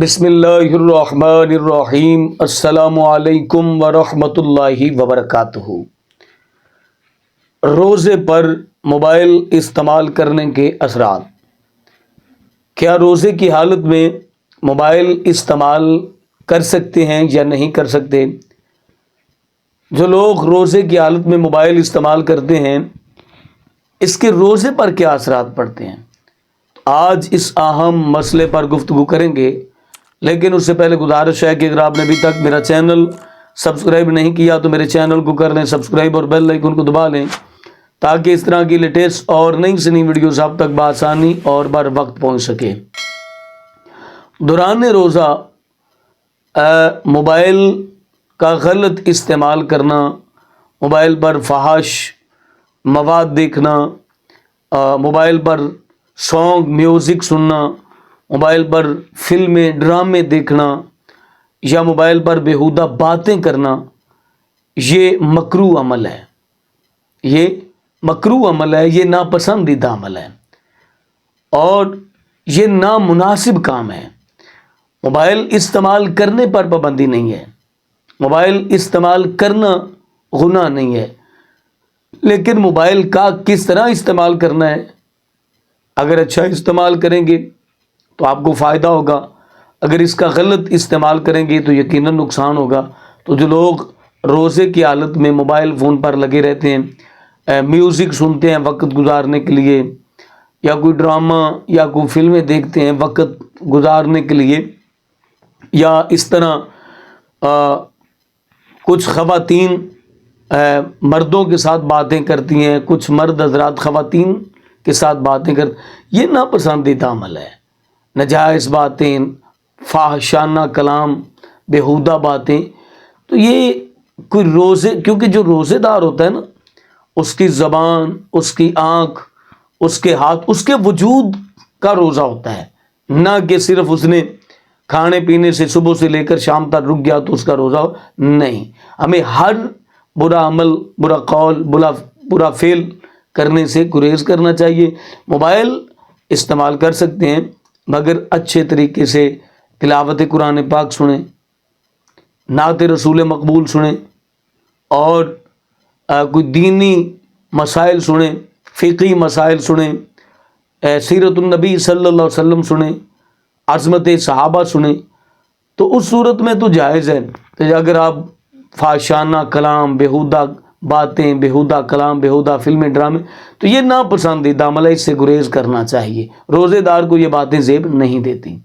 بسم اللہ الرحمن الرحیم۔ السلام علیکم ورحمۃ اللہ وبرکاتہ۔ روزے پر موبائل استعمال کرنے کے اثرات۔ کیا روزے کی حالت میں موبائل استعمال کر سکتے ہیں یا نہیں کر سکتے؟ جو لوگ روزے کی حالت میں موبائل استعمال کرتے ہیں اس کے روزے پر کیا اثرات پڑتے ہیں، آج اس اہم مسئلے پر گفتگو کریں گے۔ لیکن اس سے پہلے گزارش ہے کہ اگر آپ نے ابھی تک میرا چینل سبسکرائب نہیں کیا تو میرے چینل کو کر لیں سبسکرائب اور بیل آئیکن کو دبا لیں تاکہ اس طرح کی لیٹسٹ اور نئی سے نئی ویڈیوز آپ تک بآسانی اور بر وقت پہنچ سکے۔ دوران روزہ موبائل کا غلط استعمال کرنا، موبائل پر فحش مواد دیکھنا، موبائل پر سانگ میوزک سننا، موبائل پر فلمیں ڈرامے دیکھنا یا موبائل پر بیہودہ باتیں کرنا، یہ مکروہ عمل ہے، یہ مکروہ عمل ہے، یہ ناپسندیدہ عمل ہے اور یہ نامناسب کام ہے۔ موبائل استعمال کرنے پر پابندی نہیں ہے، موبائل استعمال کرنا گناہ نہیں ہے، لیکن موبائل کا کس طرح استعمال کرنا ہے۔ اگر اچھا استعمال کریں گے تو آپ کو فائدہ ہوگا، اگر اس کا غلط استعمال کریں گے تو یقیناً نقصان ہوگا۔ تو جو لوگ روزے کی حالت میں موبائل فون پر لگے رہتے ہیں، میوزک سنتے ہیں وقت گزارنے کے لیے، یا کوئی ڈرامہ یا کوئی فلمیں دیکھتے ہیں وقت گزارنے کے لیے، یا اس طرح کچھ خواتین مردوں کے ساتھ باتیں کرتی ہیں، کچھ مرد حضرات خواتین کے ساتھ باتیں یہ ناپسندیدہ عمل ہے۔ ناجائز باتیں، فاحشانہ کلام، بیہودہ باتیں، تو یہ کوئی روزے، کیونکہ جو روزے دار ہوتا ہے نا اس کی زبان، اس کی آنکھ، اس کے ہاتھ، اس کے وجود کا روزہ ہوتا ہے، نہ کہ صرف اس نے کھانے پینے سے صبح سے لے کر شام تک رک گیا تو اس کا روزہ نہیں۔ ہمیں ہر برا عمل، برا قول، برا فعل کرنے سے گریز کرنا چاہیے۔ موبائل استعمال کر سکتے ہیں مگر اچھے طریقے سے تلاوت قرآن پاک سنیں، نعت رسول مقبول سنیں، اور کوئی دینی مسائل سنیں، فقہی مسائل سنیں، سیرت النبی صلی اللہ علیہ وسلم سنیں، عظمت صحابہ سنیں، تو اس صورت میں تو جائز ہے کہ اگر آپ فحشانہ کلام، بیہودہ باتیں، بیہودہ کلام، بیہودہ فلمیں، ڈرامے، تو یہ ناپسندیدہ عمل ہے، اس سے گریز کرنا چاہیے۔ روزے دار کو یہ باتیں زیب نہیں دیتی۔